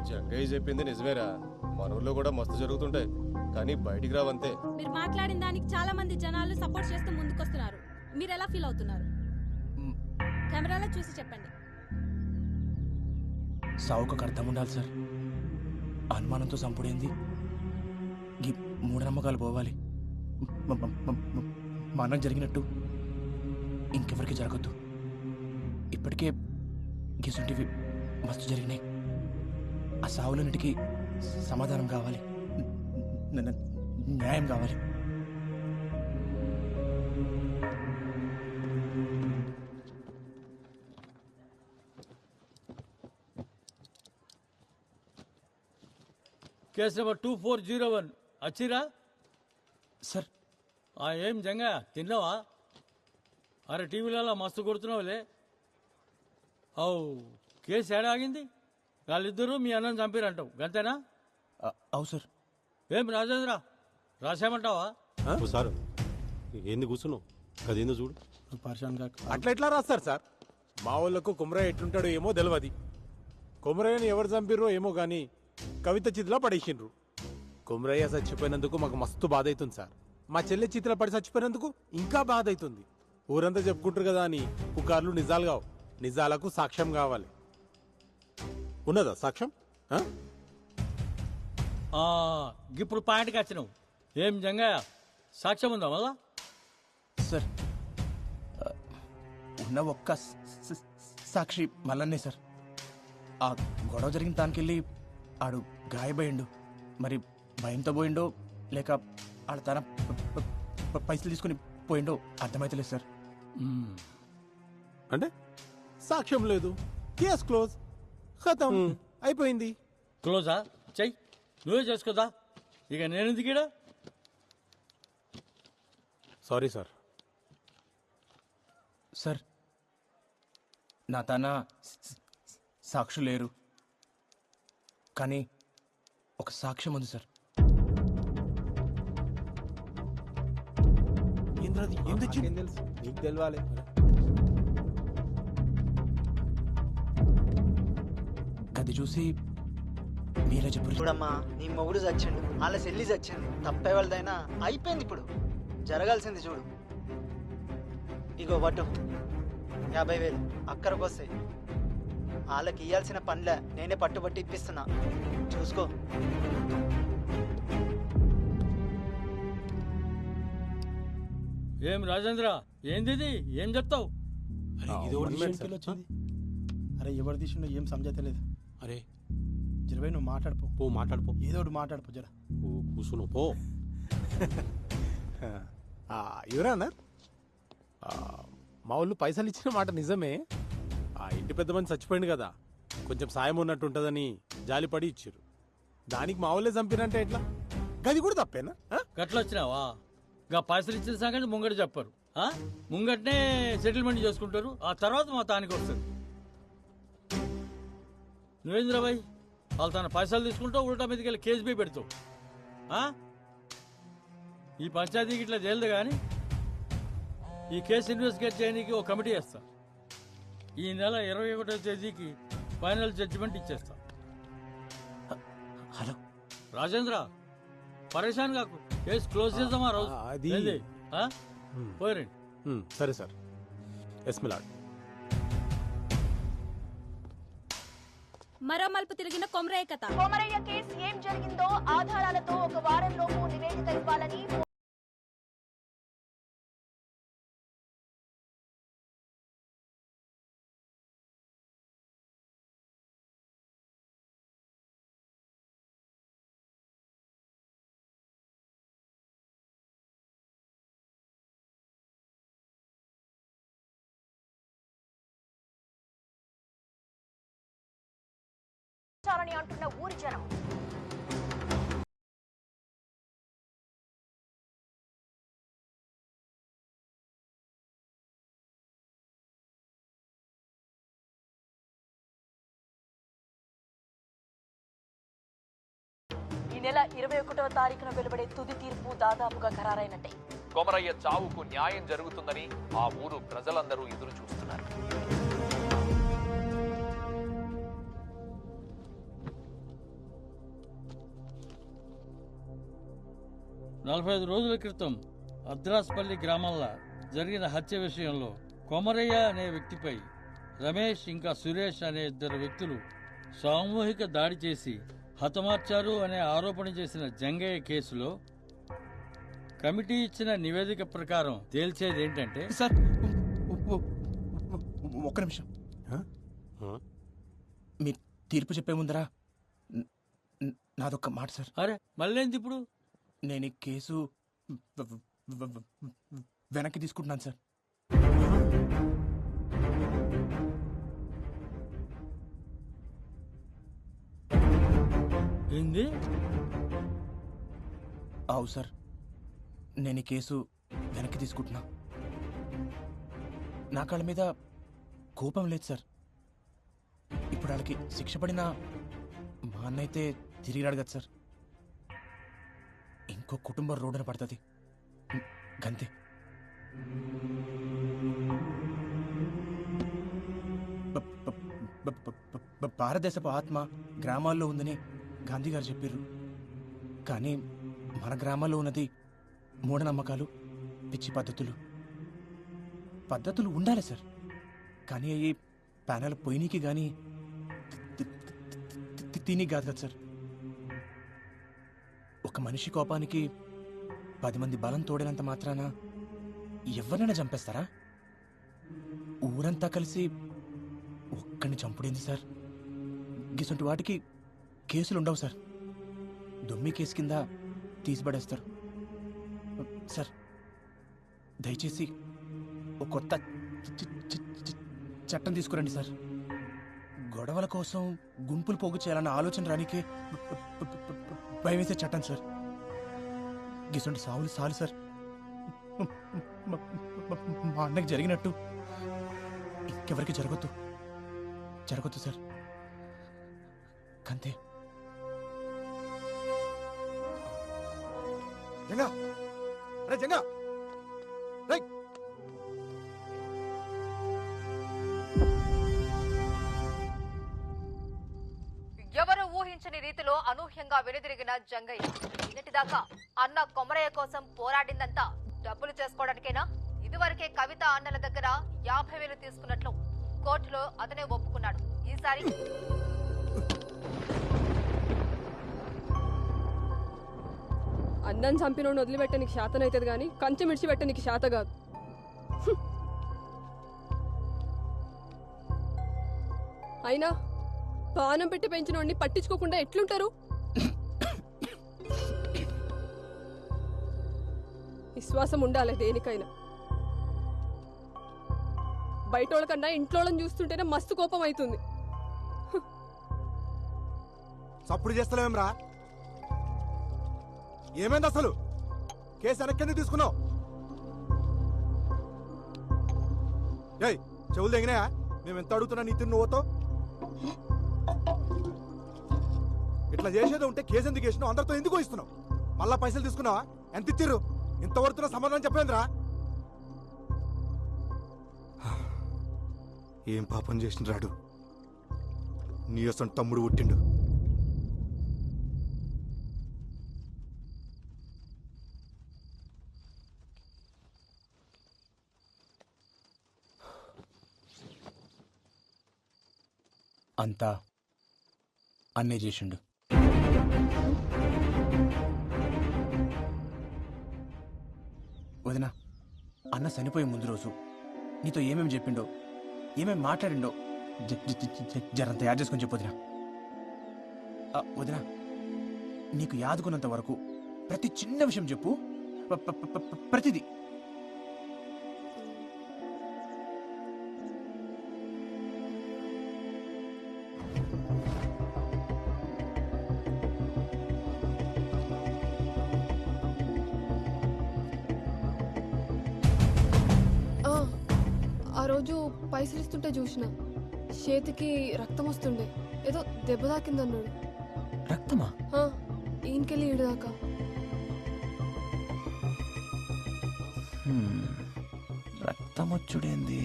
జగ్గయ్య చెప్పింది నిజమేరా, మన ఊర్లో కూడా మస్తు జరుగుతుంటాయి, కానీ బయటికి రావంతే. మీరు మాట్లాడిన దానికి చాలా మంది జనాలు సపోర్ట్ చేస్తూ ముందుకొస్తున్నారు. మీరు ఎలా ఫీల్ అవుతున్నారు? కెమెరాలో చూసి చెప్పండి. సావుకు అర్థం ఉండాలి సార్. అనుమానంతో చంపుడేంది? ఈ మూఢనమ్మకాలు పోవాలి. మనం జరిగినట్టు ఇంకెవరికి జరగద్దు. ఇప్పటికే గిసుంటివి మస్తు జరిగినాయి. ఆ సావులన్నిటికీ సమాధానం కావాలి, న్యాయం కావాలి. కేసు నెంబర్ 2401 వచ్చిరా సార్. ఏం జంగా తిన్నావా? అరే టీవీలలో మస్తు కొడుతున్నావులే. కేసు ఏడాగింది? వాళ్ళిద్దరూ మీ అన్నం చంపిరంటావు, గంతేనా? అవు సార్. ఏం రాజేంద్ర రాసేమంటావా? సార్ ఏంది కూర్చున్నావు? అదేందో చూడు. అట్లా ఎట్లా రాస్తారు సార్? మా వాళ్ళకు కుమరయ్య ఎట్లుంటాడో ఏమో తెలియదు. కుమరయ్యని ఎవరు చంపిర్రో ఏమో గాని కవిత చితిలో పడేసిండ్రు. కుమరయ్య చచ్చిపోయినందుకు మాకు మస్తు బాధ అవుతుంది సార్. మా చెల్లె చితిలో పడి చచ్చిపోయినందుకు ఇంకా బాధ అవుతుంది. ఊరంతా చెప్పుకుంటారు కదా అని పుకార్లు నిజాలు కావు. నిజాలకు సాక్ష్యం కావాలి. ఉన్నదా సాక్ష్యం? ఇప్పుడు పాయింట్కి వచ్చినావు. ఏం జంగయ్య సాక్ష్యం ఉందా మళ్ళా? సార్ ఉన్న ఒక్క సాక్షి మల్లన్నే సార్. ఆ గొడవ జరిగిన దానికెళ్ళి ఆడు గాయపోయిండు. మరి భయంతో పోయిండో లేక ఆడ తన పైసలు తీసుకుని పోయిండో అర్థమైతలేదు సార్. అంటే సాక్ష్యం లేదు, కేస్ క్లోజ్, ఖతం, అయిపోయింది. క్లోజా? చెయ్యి, నువ్వే చేసుకోదా. ఇక నేను ఎందుకీడా? Sorry sir. సార్ నా తన సాక్షులు లేరు, కానీ ఒక సాక్ష్యం ఉంది సార్. నీకు తెలవాలి. గది చూసి మీరే చెప్పు. చూడమ్మా, నీ మొగుడు చచ్చిండు, వాళ్ళ చెల్లి చచ్చింది. తప్పే వాళ్ళదైనా అయిపోయింది. ఇప్పుడు జరగాల్సింది చూడు. ఇగో పట్టు 50,000 అక్కడికి వస్తాయి. వాళ్ళకి ఇయ్యాల్సిన పనిలే నేనే పట్టుబట్టి ఇప్పిస్తున్నా, చూసుకో. ఏం రాజేంద్ర, ఏంది? ఏం చెప్తావు? అరే ఎవరు తీసిండో ఏం సమజైతలేదు. అరే జరవై నువ్వు మాట్లాడిపో. మాట్లాడిపో, ఏదో ఒకటి మాట్లాడిపో. జర కూర్చున్నావు పో. ఎవరన్నా మా వాళ్ళు పైసలు ఇచ్చిన మాట నిజమే. ఆ ఇంటి పెద్ద మంది చచ్చిపోయింది కదా, కొంచెం సాయం ఉన్నట్టు ఉంటుందని జాలిపడి ఇచ్చారు. దానికి మా వాళ్ళే చంపినంటే ఎట్లా? గది కూడా తప్పేనా? గట్ల వచ్చినావా? గా పైసలు ఇచ్చిన సంగతి ముంగట చెప్పరు. ముంగటనే సెటిల్మెంట్ చేసుకుంటారు, ఆ తర్వాత మా తానికి వస్తుంది. నువ్వేంద్రబాయ్ వాళ్ళు తన పైసలు తీసుకుంటావు, ఉల్టా మీదకి వెళ్ళి కేసు బీ పెడతావు. ఈ పంచాయతీకి ఇట్లా చేయలేదు, కానీ ఈ కేసు ఇన్వెస్టిగేట్ చేయడానికి ఒక కమిటీ వేస్తా. ఈ నెల 21వ తేదీకి ఫైనల్ జడ్జిమెంట్ ఇచ్చేస్తా. హలో రాజేంద్ర, పరేషాన్ కాకు, కేసు క్లోజ్ చేద్దామా రోజు? పోయిరండి. సరే సార్. Yes my lord. మరో మలుపు తిరిగిన కొమరయ్య కథ. కొమరయ్య కేసు ఏం జరిగిందో ఆధారాలతో ఒక వారంలోపు నివేదిక ఇవ్వాలని అంటున్న ఊరి జనం. ఈ నెల 21వ తారీఖున వెలువడే తుది తీర్పు దాదాపుగా ఖరారైనట్టే. కొమరయ్య చావుకు న్యాయం జరుగుతుందని ఆ ఊరు ప్రజలందరూ ఎదురు చూస్తున్నారు. 45 రోజుల క్రితం అద్రాస్పల్లి గ్రామంలో జరిగిన హత్య విషయంలో కొమరయ్య అనే వ్యక్తిపై రమేష్ ఇంకా సురేష్ అనే 2 వ్యక్తులు సామూహిక దాడి చేసి హతమార్చారు అనే ఆరోపణ చేసిన జంగయ్య కేసులో కమిటీ ఇచ్చిన నివేదిక ప్రకారం తేల్చేది ఏంటంటే సార్ ఒక్క నిమిషం. మీరు తీర్పు చెప్పే ముందరా నాదొక్క మాట సార్. అరే మళ్ళేంది ఇప్పుడు? నేను ఈ కేసు వెనక్కి తీసుకుంటున్నాను సార్. ఏంది? అవు సార్, నేను ఈ కేసు వెనక్కి తీసుకుంటున్నా. నా కాళ్ళ మీద కోపం లేదు సార్. ఇప్పుడు వాళ్ళకి శిక్ష పడినా మా అన్న అయితే తిరిగి అడగదు సార్. ఇంకో కుటుంబం రోడ్డున పడుతుంది గంతే. భారతదేశపు ఆత్మ గ్రామాల్లో ఉందని గాంధీ గారు చెప్పారు. కానీ మన గ్రామాల్లో ఉన్నది మూఢనమ్మకాలు, పిచ్చి పద్ధతులు ఉండాలి సార్. కానీ అవి ప్యానల్ పోయినీకి కానీ తిని కాదు కదా సార్. ఒక మనిషి కోపానికి 10 మంది బలం తోడినంత మాత్రాన ఎవరినైనా చంపేస్తారా? ఊరంతా కలిసి ఒక్కడిని చంపుడేంది సార్? గిసంటి వాటికి కేసులు ఉండవు సార్. దొమ్మి కేసు కింద తీసిపడేస్తారు సార్. దయచేసి ఒక కొత్త చట్టం తీసుకురండి సార్. గొడవల కోసం గుంపులు పోగు చేయాలన్న ఆలోచన రానికే భయం వేసే చట్టం సార్. గిసంటి సావులు సాలు సార్. మా అన్నకి జరిగినట్టు ఇంకెవరికి జరగొద్దు సార్. కంతే. జంగా రే జంగా రే ఎవరు ఊహించని రీతిలో అనూహ్యంగా వెనుదిరిగిన జంగయ్య. నిన్నటిదాకా అన్న కొమరయ్య కోసం పోరాడిందంతా డబ్బులు చేసుకోవడానికేనా? ఇదివరకే కవిత అన్నల దగ్గర 50,000 తీసుకున్నట్లు కోర్టులో అతనే ఒప్పుకున్నాడు. ఈసారి అన్నం చంపినోడిని వదిలిపెట్టనికి శాతనైతుంది కానీ కంచె మిడిచిపెట్టనికి శాత కాదు. అయినా పానం పెట్టి పెంచినోడిని పట్టించుకోకుండా ఎట్లుంటారు? విశ్వాసం ఉండాలి దేనికైనా. బయటోళ్ళ కన్నా ఇంట్లోళ్ళని చూస్తుంటేనే మస్తు కోపం అవుతుంది. సప్పుడు చేస్తలేమరా? ఏమైంది అసలు? కేసు వెనక్కి తీసుకున్నావు? ఏయ్ చెవులు తెగినాయా? మేము ఎంత అడుగుతున్నా నీ తిన్ను నువ్వుతో ఇట్లా చేసేది ఉంటే కేసు ఎందుకు వేసినావు? అందరితో ఎందుకు ఇస్తున్నావు? మళ్ళా పైసలు తీసుకున్నావా? ఎంత ఇచ్చిర్రు? ఇంతవరకు సమాధానం చెప్పలేదురా? ఏం పాపం చేసిన రాడు నీ అసలు తమ్ముడు పుట్టిండు. అంతా అన్నే చేసిండు. వదినా, అన్న చనిపోయే ముందు రోజు నీతో ఏమేమి చెప్పిండో, ఏమేమి మాట్లాడిండో జరంత యాడ్ చేసుకొని చెప్పు వదినా. వదినా, నీకు యాదుకున్నంత వరకు ప్రతి చిన్న విషయం చెప్పు. ప్రతిదీ. ఆ రోజు పైసలు ఇస్తుంటే చూసిన చేతికి రక్తం వస్తుండే. ఏదో దెబ్బ తాకిందన్నాడు. రక్తమా? ఈయనకెళ్ళి ఈడదాకా. రక్తం వచ్చుడేంది?